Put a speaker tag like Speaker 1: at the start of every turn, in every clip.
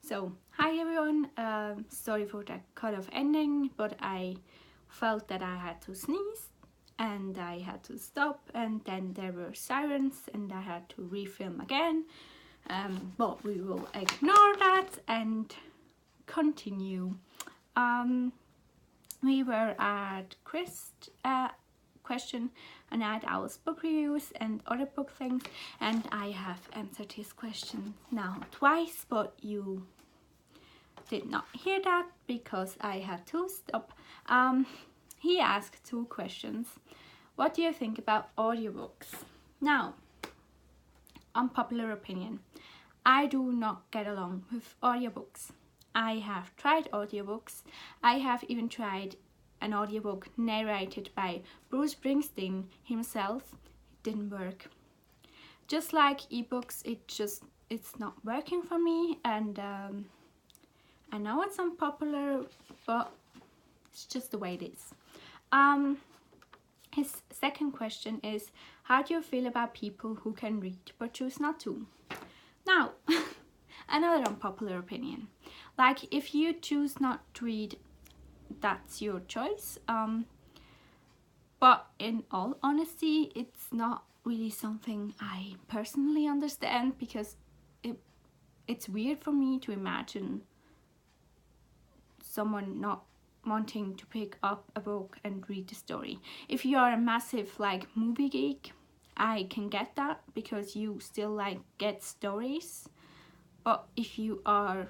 Speaker 1: So, hi everyone, sorry for that cut off ending, but I felt that I had to sneeze and I had to stop, and then there were sirens and I had to refilm again. But we will ignore that and continue. We were at question and at our book reviews and other book things, and I have answered his question now twice, but you did not hear that because I had to stop. He asked 2 questions. What do you think about audiobooks? Now, unpopular opinion, I do not get along with audiobooks. I have tried audiobooks. I have even tried an audiobook narrated by Bruce Springsteen himself. It didn't work. Just like ebooks, it's not working for me, and I know it's unpopular, but it's just the way it is. His second question is, how do you feel about people who can read but choose not to? Now, another unpopular opinion. Like, if you choose not to read, that's your choice. But in all honesty, it's not really something I personally understand, because it's weird for me to imagine someone not wanting to pick up a book and read the story. If you are a massive movie geek, I can get that, because you still get stories. But if you are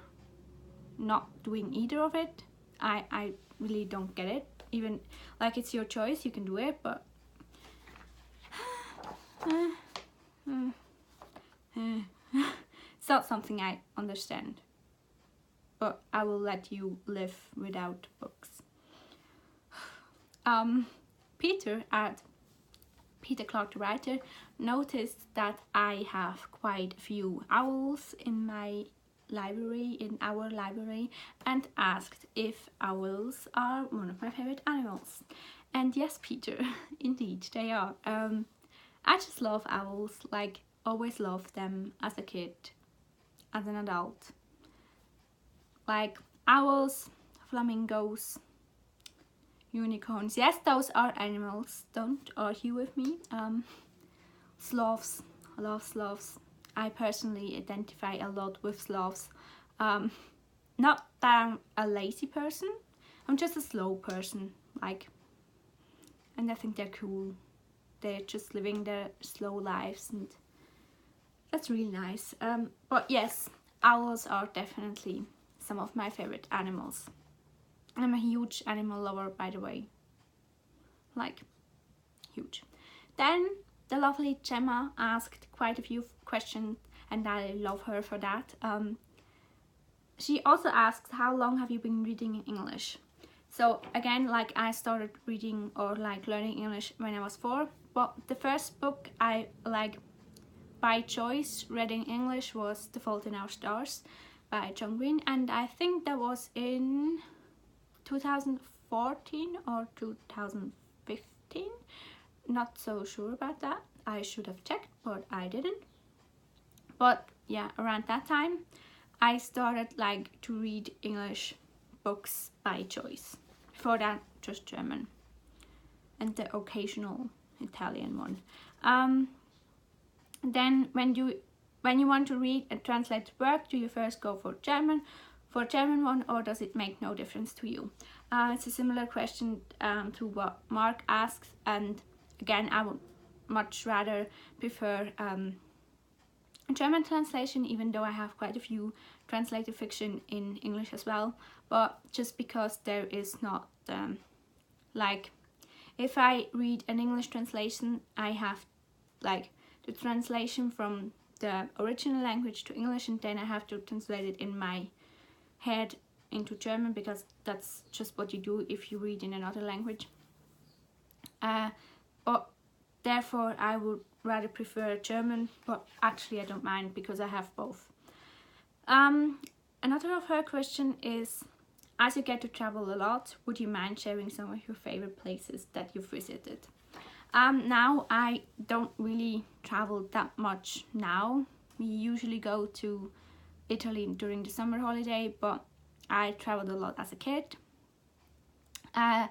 Speaker 1: not doing either of it, I really don't get it. Even it's your choice, you can do it, but it's not something I understand. But I will let you live without books. Peter at Peter Clark the Writer noticed that I have quite a few owls in my library, in our library, and asked if owls are one of my favorite animals. And yes, Peter, indeed they are. I just love owls, always loved them as a kid, as an adult. Owls, flamingos, unicorns. Yes, those are animals. Don't argue with me. Sloths. I love sloths. I personally identify a lot with sloths. Not that I'm a lazy person. I'm just a slow person. And I think they're cool. They're just living their slow lives, and that's really nice. But yes, owls are definitely some of my favorite animals. I'm a huge animal lover, by the way. Huge. Then the lovely Gemma asked quite a few questions, and I love her for that. She also asked, how long have you been reading in English? So again, I started reading or learning English when I was 4, but the first book I by choice read in English was The Fault in Our Stars by John Green, and I think that was in 2014 or 2015. Not so sure about that. I should have checked, but I didn't. But yeah, around that time I started to read English books by choice. Before that, just German and the occasional Italian one. Then when you want to read a translated work, do you first go for German one, or does it make no difference to you? It's a similar question to what Mark asks, and again, I would much rather prefer a German translation, even though I have quite a few translated fiction in English as well. But just because there is not if I read an English translation, I have the translation from the original language to English, and then I have to translate it in my head into German, because that's just what you do if you read in another language. But therefore I would rather prefer German, but actually I don't mind, because I have both. Another of her question is, as you get to travel a lot, would you mind sharing some of your favorite places that you've visited? Now I don't really travel that much now. We usually go to Italy during the summer holiday, but I traveled a lot as a kid. And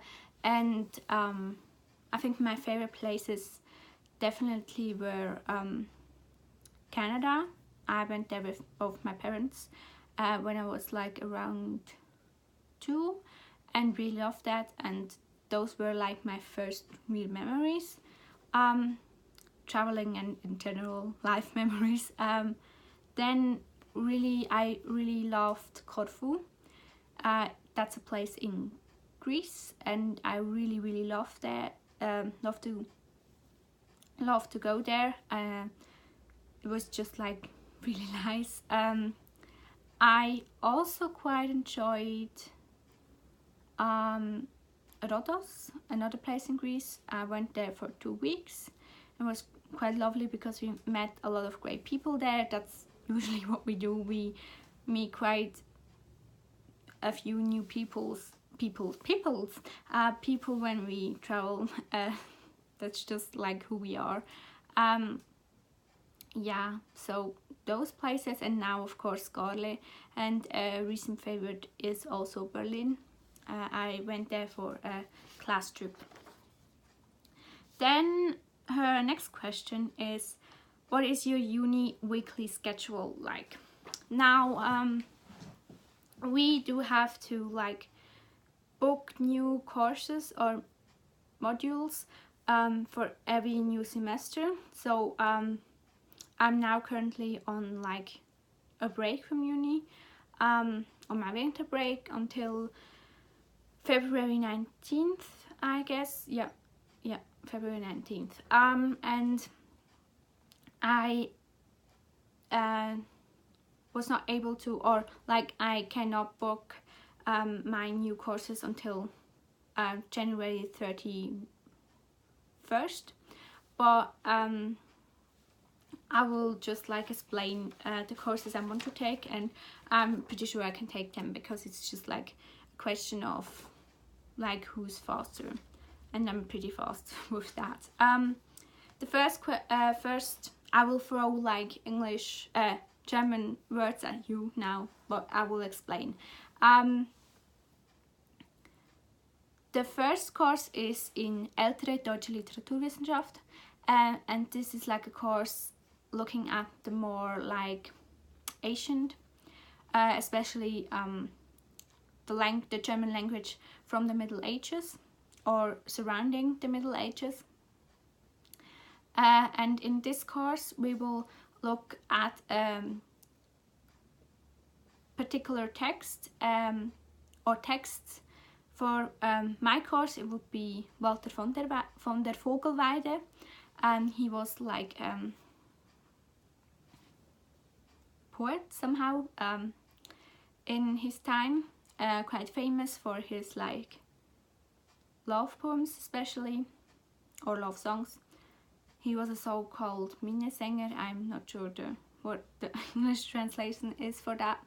Speaker 1: I think my favorite places definitely were Canada. I went there with both my parents when I was like around 2, and really loved that, and those were like my first real memories, traveling and in general life memories. Then I really loved Corfu. That's a place in Greece, and I really love there. Love to go there. It was just like really nice. I also quite enjoyed Rhodos, another place in Greece. I went there for 2 weeks. It was quite lovely because we met a lot of great people there. That's usually what we do. We meet quite a few new people when we travel. That's just like who we are. Yeah, so those places, and now of course Scarlet, and a recent favorite is also Berlin. I went there for a class trip. Then her next question is, what is your uni weekly schedule like? Now we do have to like book new courses or modules for every new semester. So I'm now currently on like a break from uni, on my winter break until February 19th, I guess. Yeah, February 19th. And I was not able to, or like I cannot book my new courses until January 31st, but I will just like explain the courses I want to take, and I'm pretty sure I can take them because it's just like a question of like who's faster, and I'm pretty fast with that. The first I will throw like English, German words at you now, but I will explain. The first course is in Ältere Deutsche Literaturwissenschaft, and this is like a course looking at the more like ancient, especially the German language from the Middle Ages or surrounding the Middle Ages. And in this course we will look at particular text or texts. For my course it would be Walter von der Vogelweide. He was like poet somehow in his time, quite famous for his like love poems especially, or love songs. He was a so-called Minnesänger. I'm not sure what the English translation is for that,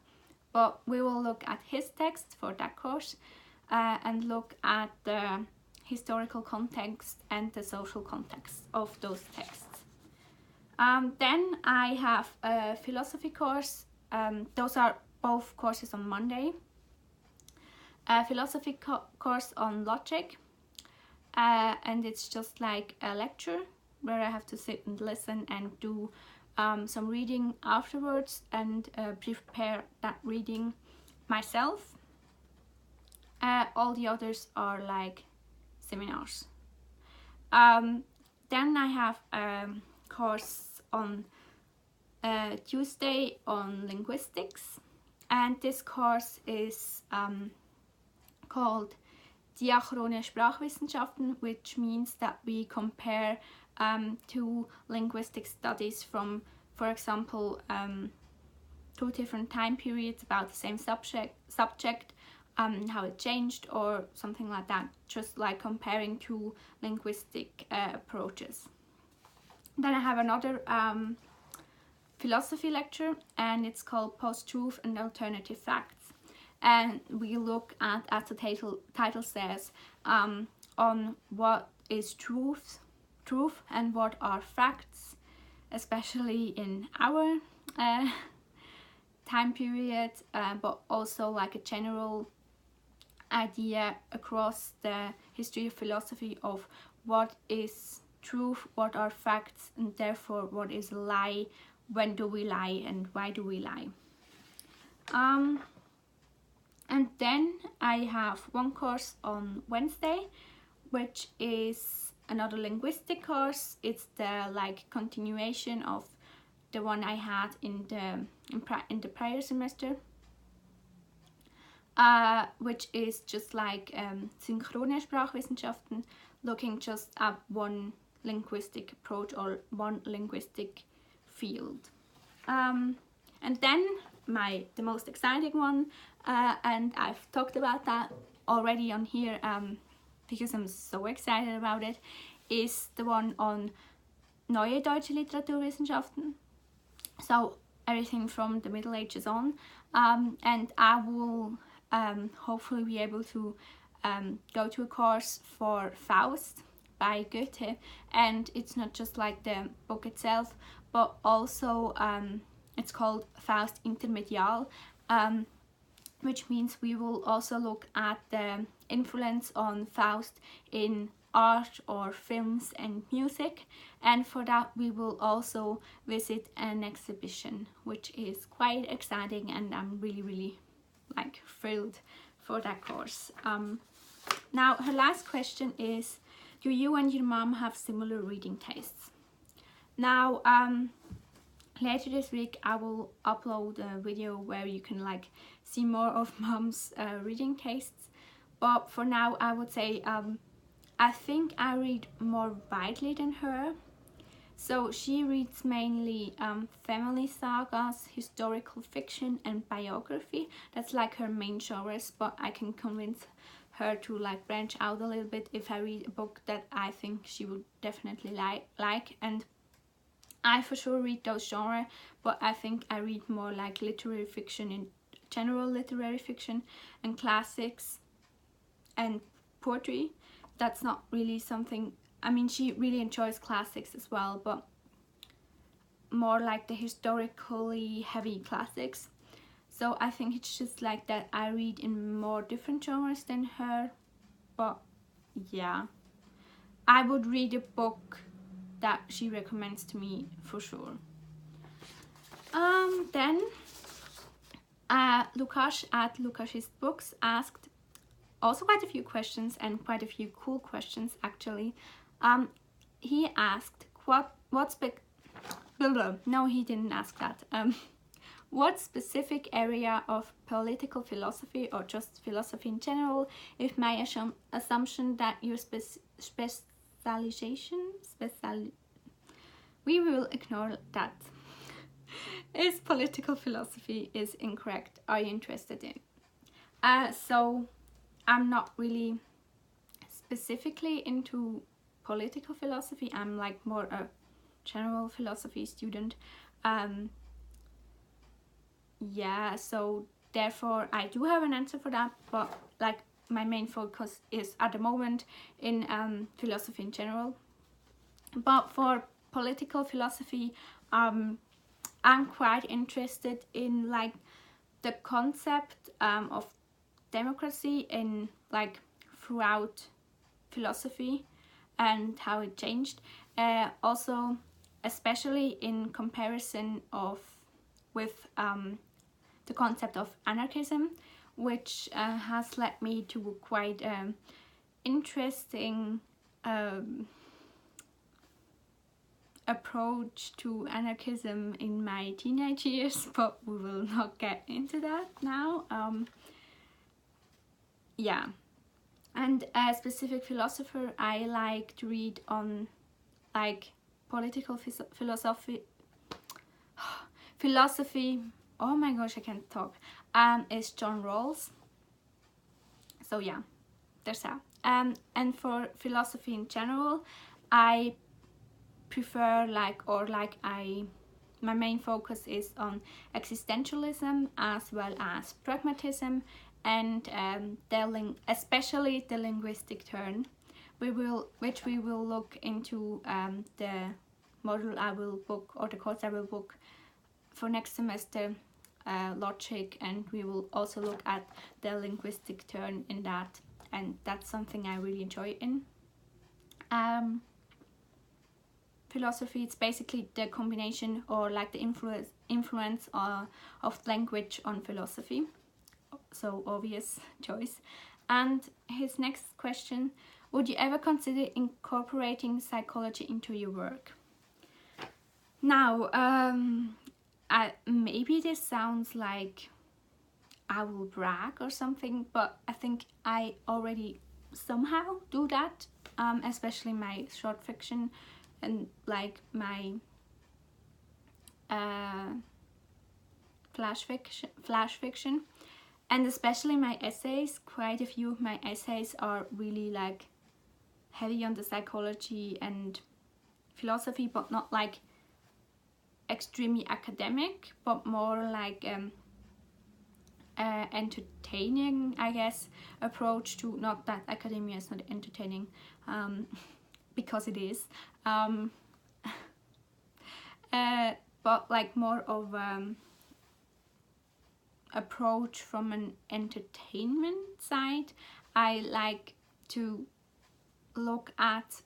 Speaker 1: but we will look at his text for that course, and look at the historical context and the social context of those texts. Then I have a philosophy course. Those are both courses on Monday. A philosophy course on logic, and it's just like a lecture where I have to sit and listen and do some reading afterwards, and prepare that reading myself. All the others are like seminars. Then I have a course on Tuesday on linguistics, and this course is called Diachrone Sprachwissenschaften, which means that we compare two linguistic studies from, for example, 2 different time periods about the same subject, how it changed or something like that, just like comparing 2 linguistic approaches. Then I have another philosophy lecture, and it's called Post-Truth and Alternative Facts, and we look at, as the title says, on what is truth and what are facts, especially in our time period, but also like a general idea across the history of philosophy of what is truth, what are facts, and therefore what is a lie, when do we lie, and why do we lie. And then I have one course on Wednesday, which is another linguistic course. It's the like continuation of the one I had in the prior semester, which is just like synchrone Sprachwissenschaften, looking just at one linguistic approach or one linguistic field. And then the most exciting one, and I've talked about that already on here because I'm so excited about it, is the one on Neue Deutsche Literaturwissenschaften. So everything from the Middle Ages on, and I will hopefully be able to go to a course for Faust by Goethe, and it's not just like the book itself, but also it's called Faust Intermedial, which means we will also look at the influence on Faust in art or films and music, and for that we will also visit an exhibition, which is quite exciting, and I'm really like thrilled for that course. Now her last question is, do you and your mom have similar reading tastes? Now later this week I will upload a video where you can like see more of mom's reading tastes, but for now I would say I think I read more widely than her. So she reads mainly family sagas, historical fiction, and biography. That's like her main genres, but I can convince her to like branch out a little bit if I read a book that I think she would definitely like. And I for sure read those genres, but I think I read more like literary fiction in general, literary fiction and classics and poetry. That's not really something, I mean, she really enjoys classics as well, but more like the historically heavy classics. So I think it's just like that I read in more different genres than her, but yeah, I would read a book that she recommends to me for sure. Then Lukasz at Lukasz's Books asked also quite a few questions, and quite a few cool questions actually. He asked no, he didn't ask that. What specific area of political philosophy or just philosophy in general, if my assumption that your we will ignore that, is political philosophy is incorrect, are you interested in? So I'm not really specifically into political philosophy. I'm like more a general philosophy student. Yeah, so therefore I do have an answer for that, but like my main focus is at the moment in philosophy in general. But for political philosophy, I'm quite interested in like the concept of democracy in like throughout philosophy and how it changed. Also, especially in comparison with the concept of anarchism, which has led me to a quite interesting approach to anarchism in my teenage years, but we will not get into that now. Yeah, and a specific philosopher I like to read on like political philosophy, oh my gosh, I can't talk, is John Rawls. So yeah, there's that. And for philosophy in general, I prefer my main focus is on existentialism as well as pragmatism, and especially the linguistic turn, which we will look into the module I will book, or the course I will book for next semester, logic, and we will also look at the linguistic turn in that, and that's something I really enjoy in philosophy. It's basically the combination, or like the influence of language on philosophy, so obvious choice. And his next question: would you ever consider incorporating psychology into your work? Now, maybe this sounds like I will brag or something, but I think I already somehow do that, especially my short fiction and like my flash fiction, and especially my essays. Quite a few of my essays are really like heavy on the psychology and philosophy, but not like extremely academic, but more like entertaining, I guess, approach to, not that academia is not entertaining, because it is, but like more of approach from an entertainment side. I like to look at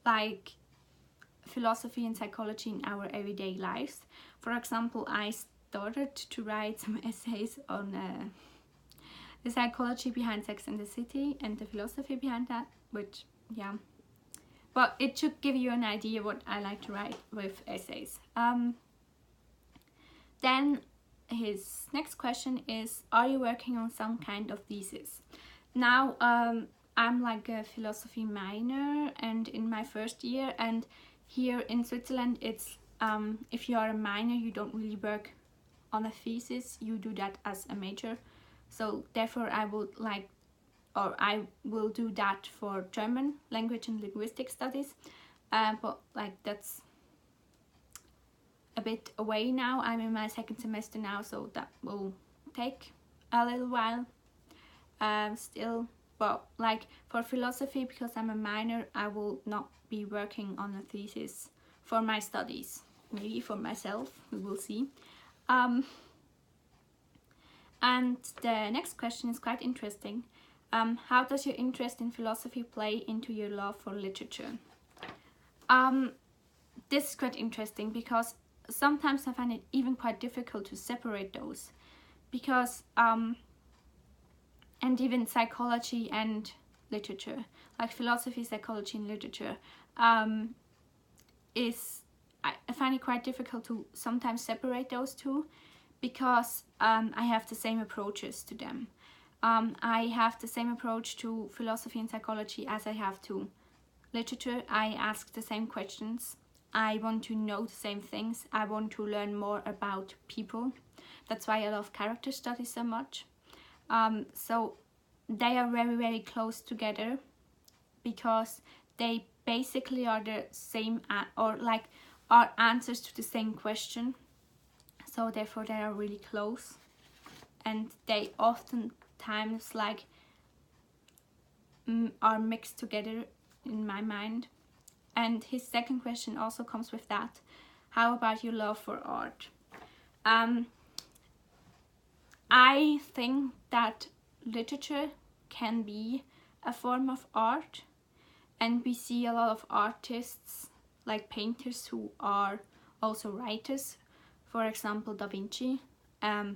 Speaker 1: like philosophy and psychology in our everyday lives. For example, I started to write some essays on the psychology behind Sex and the City and the philosophy behind that, which, yeah, but it should give you an idea what I like to write with essays. Then his next question is: are you working on some kind of thesis? Now, I'm like a philosophy minor and in my first year, and here in Switzerland it's if you are a minor, you don't really work on a thesis, you do that as a major. So therefore I will do that for German language and linguistic studies, but like that's a bit away now. I'm in my second semester now, so that will take a little while still. But like for philosophy, because I'm a minor, I will not be working on a thesis for my studies. Maybe for myself, we will see. And the next question is quite interesting. How does your interest in philosophy play into your love for literature? This is quite interesting because sometimes I find it even quite difficult to separate those, because and even psychology and literature, like philosophy, psychology and literature, I find it quite difficult to sometimes separate those two, because I have the same approaches to them. I have the same approach to philosophy and psychology as I have to literature. I ask the same questions. I want to know the same things. I want to learn more about people. That's why I love character studies so much. So they are very, very close together, because they basically are the same, or like are answers to the same question. So therefore they are really close, and they oftentimes like are mixed together in my mind. And his second question also comes with that: how about your love for art? I think that literature can be a form of art, and we see a lot of artists like painters who are also writers. For example, Da Vinci,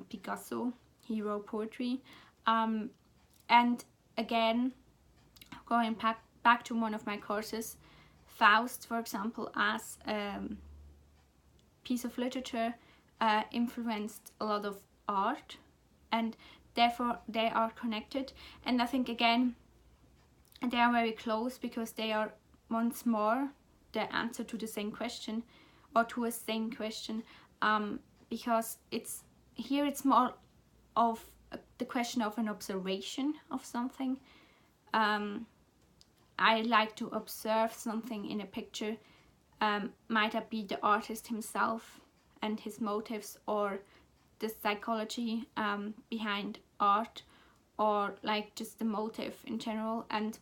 Speaker 1: Picasso, he wrote poetry. And again, going back to one of my courses, Faust, for example, as a piece of literature, influenced a lot of art, and therefore they are connected. And I think again they are very close, because they are once more the answer to the same question, or to a same question, because it's more of the question of an observation of something. I like to observe something in a picture. Might that be the artist himself and his motives, or the psychology behind art, or like just the motive in general. And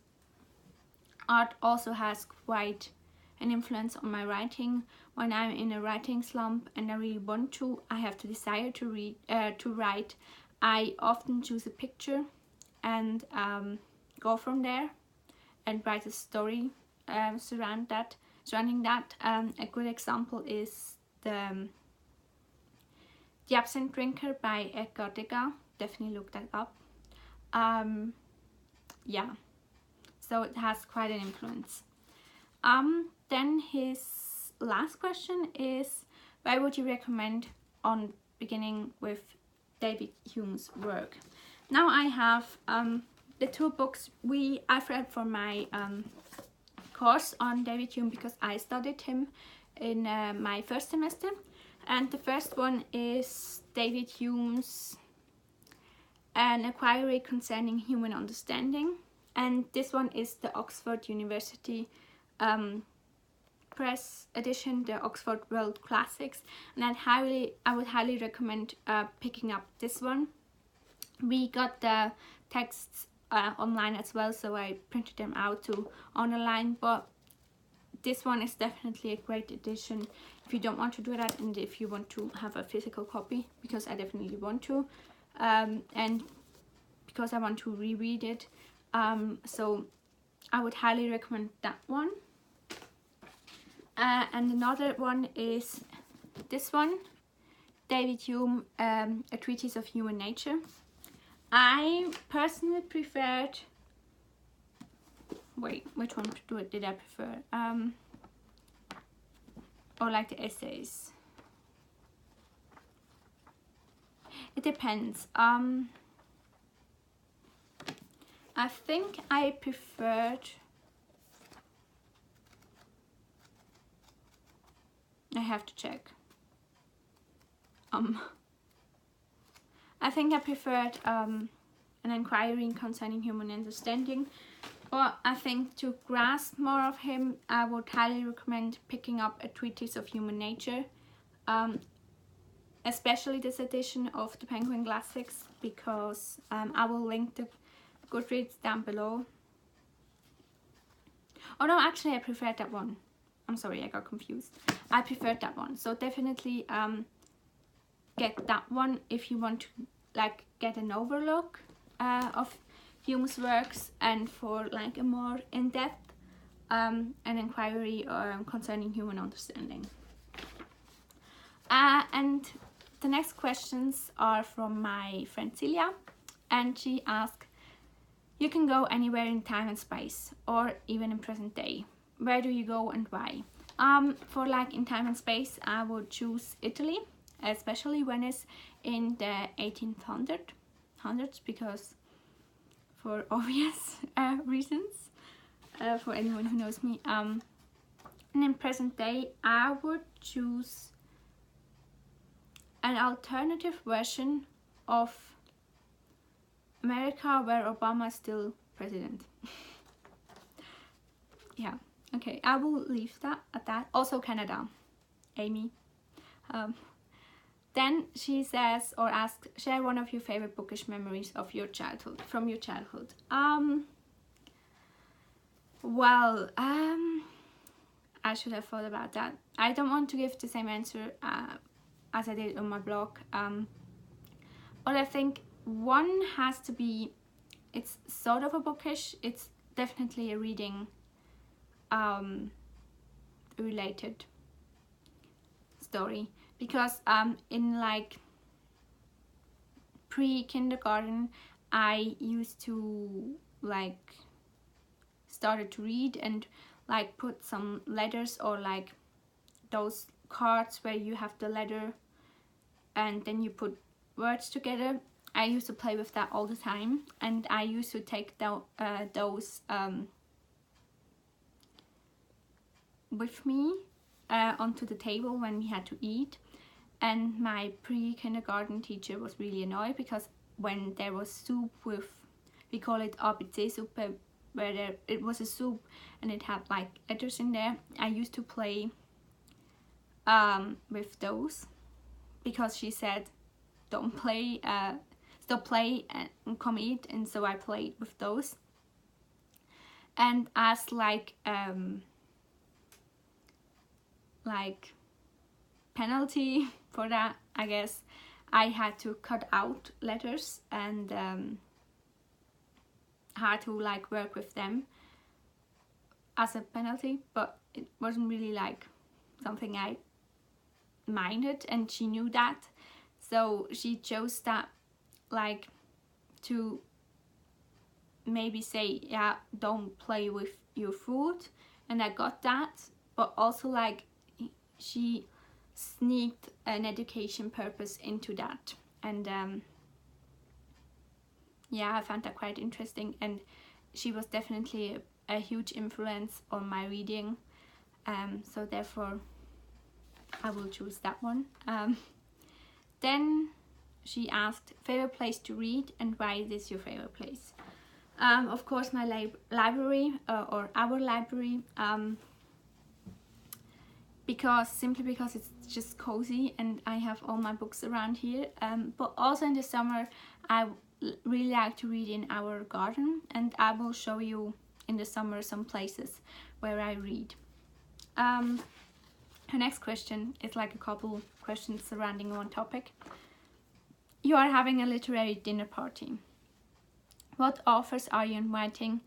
Speaker 1: art also has quite an influence on my writing. when I'm in a writing slump and I really want to, I have the desire to write, I often choose a picture and go from there and write a story surrounding that. A good example is the Absinthe Drinker by Edgar Degas. Definitely look that up. Yeah, so it has quite an influence. Then his last question is, why would you recommend on beginning with David Hume's work? Now I have the two books I've read for my course on David Hume, because I studied him in my first semester, and the first one is David Hume's An Enquiry Concerning Human Understanding, and this one is the Oxford University Press edition, the Oxford World Classics, and I would highly recommend picking up this one. We got the texts online as well, so I printed them out to online, but this one is definitely a great edition if you don't want to do that, and if you want to have a physical copy, because I definitely want to, and because I want to reread it, so I would highly recommend that one. And another one is this one, David Hume, A Treatise of Human Nature. I personally preferred, wait, which one did I prefer? Or like the essays? It depends. I think I preferred, I have to check. I think I preferred An Enquiry Concerning Human Understanding, but I think to grasp more of him, I would highly recommend picking up A Treatise of Human Nature, especially this edition of the Penguin Classics, because I will link the Goodreads down below. Oh no, actually I preferred that one. I'm sorry, I got confused. I preferred that one, so definitely get that one if you want to like get an overlook of Hume's works, and for like a more in-depth An Enquiry Concerning Human Understanding. And the next questions are from my friend Celia, and she asked, you can go anywhere in time and space, or even in present day. Where do you go and why? For like in time and space, I would choose Italy, especially Venice in the 1800s, because for obvious reasons, for anyone who knows me. And in present day, I would choose an alternative version of America where Obama is still president. Yeah, okay, I will leave that at that. Also Canada, Amy. Then she says or asks, share one of your favorite bookish memories of your childhood, from your childhood. Well, I should have thought about that. I don't want to give the same answer as I did on my blog. But I think one has to be, it's sort of a bookish, it's definitely a reading related story, because in like pre-kindergarten I used to like started to read and like put some letters, or like those cards where you have the letter and then you put words together. I used to play with that all the time, and I used to take those with me onto the table when we had to eat. And my pre-kindergarten teacher was really annoyed, because when there was soup with, we call it Absinthe, where it was a soup and it had like letters in there, I used to play with those, because she said don't play, stop play and come eat, and so I played with those. And as like penalty for that, I guess, I had to cut out letters and had to like work with them as a penalty, but it wasn't really like something I minded, and she knew that, so she chose that, like, to maybe say, yeah, don't play with your food, and I got that, but also like she sneaked an education purpose into that, and yeah, I found that quite interesting, and she was definitely a huge influence on my reading, so therefore I will choose that one. Then she asked, favorite place to read and why is this your favorite place? Of course my library, or our library, simply because it's just cozy and I have all my books around here, but also in the summer I really like to read in our garden, and I will show you in the summer some places where I read. Her next question is like a couple questions surrounding one topic. You are having a literary dinner party. What authors are you inviting?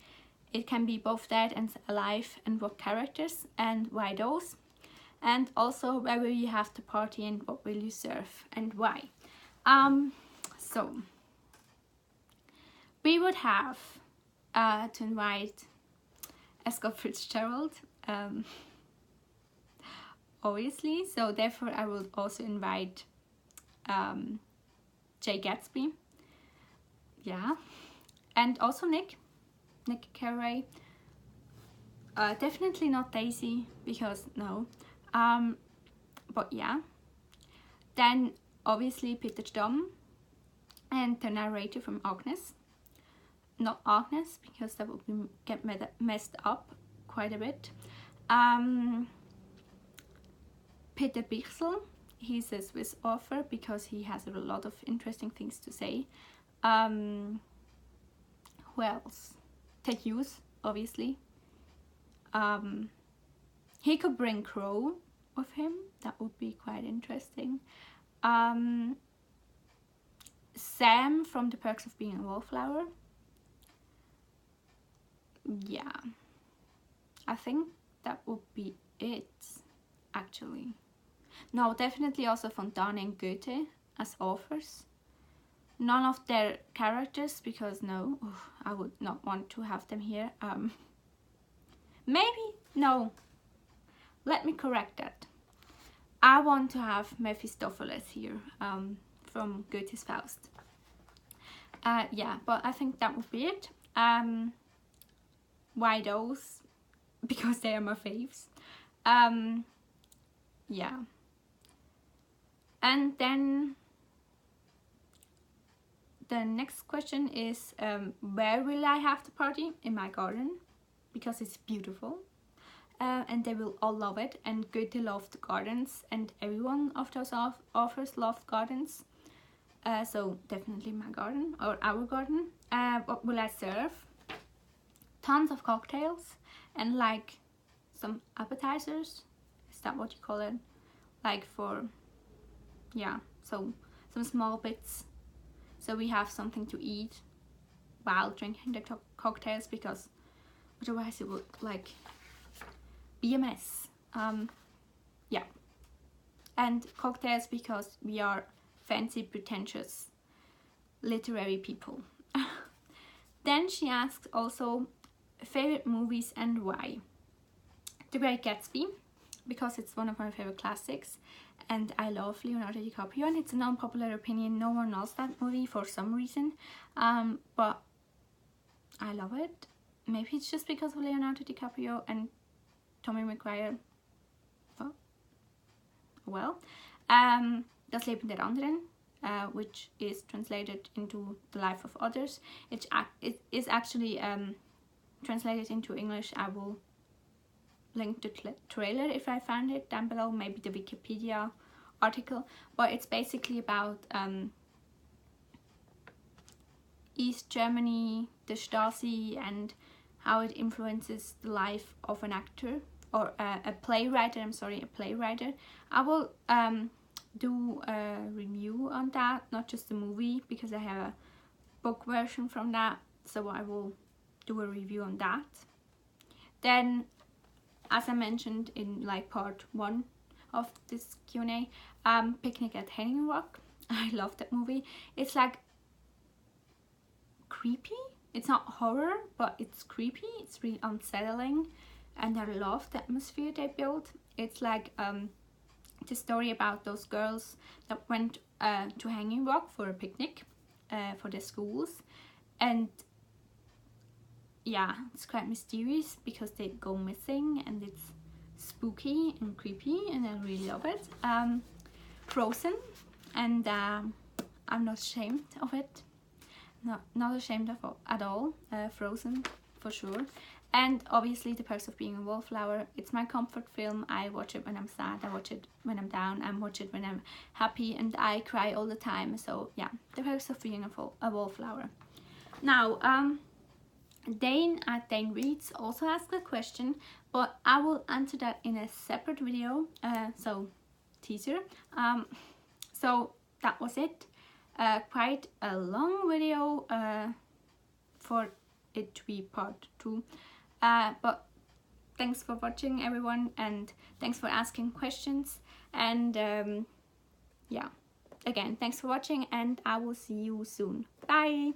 Speaker 1: It can be both dead and alive, and what characters and why those? And also, where will you have the party and what will you serve and why? So we would have to invite Scott Fitzgerald, obviously, so therefore I would also invite Great Gatsby, yeah, and also Nick Carey. Definitely not Daisy, because no, but yeah. Then obviously Peter Stom and the narrator from Agnes. Not Agnes, because that would get messed up quite a bit. Peter Bichsel, he's a Swiss author because he has a lot of interesting things to say. Who else? Ted Hughes, obviously. He could bring Crow with him, that would be quite interesting. Sam from The Perks of Being a Wallflower. Yeah, I think that would be it, actually. No, definitely also Fontane and Goethe as authors. None of their characters, because no, I would not want to have them here. Maybe, no, let me correct that. I want to have Mephistopheles here, from Goethe's Faust. Yeah, but I think that would be it. Why those? Because they are my faves. Yeah. And then the next question is, where will I have the party? In my garden, because it's beautiful. And they will all love it, and Goethe loved gardens, and everyone of those authors loved gardens. So definitely my garden, or our garden. What will I serve? Tons of cocktails and like some appetizers. Is that what you call it? Like for, yeah, so some small bits, so we have something to eat while drinking the cocktails, because otherwise it would like be a mess. Yeah, and cocktails because we are fancy, pretentious, literary people. Then she asked also favorite movies and why. The Great Gatsby, because it's one of my favorite classics, and I love Leonardo DiCaprio, and it's an unpopular opinion, no one knows that movie for some reason, but I love it. Maybe it's just because of Leonardo DiCaprio and Tommy McGuire. Well, Das Leben der Anderen, which is translated into The Life of Others. It is actually translated into English. I will link the trailer if I find it down below, maybe the Wikipedia article, but it's basically about East Germany, the Stasi, and how it influences the life of an actor or a playwright. I'm sorry, a playwright. I will do a review on that, not just the movie, because I have a book version from that, so I will do a review on that. Then, as I mentioned in like part 1 of this Q&A, Picnic at Hanging Rock. I love that movie. It's like creepy. It's not horror, but it's creepy. It's really unsettling, and I love the atmosphere they built. It's like the story about those girls that went to Hanging Rock for a picnic for their schools, and yeah, it's quite mysterious because they go missing, and it's spooky and creepy, and I really love it. Frozen, and I'm not ashamed of it. Not ashamed of at all. Frozen for sure. And obviously The Perks of Being a Wallflower. It's my comfort film. I watch it when I'm sad, I watch it when I'm down, I watch it when I'm happy, and I cry all the time. So yeah, The Perks of Being a Wallflower. Now Dane at Dane Reads also asked a question, but I will answer that in a separate video, so teaser. So that was it. Quite a long video for it to be part 2, but thanks for watching, everyone, and thanks for asking questions, and yeah, again, thanks for watching, and I will see you soon. Bye.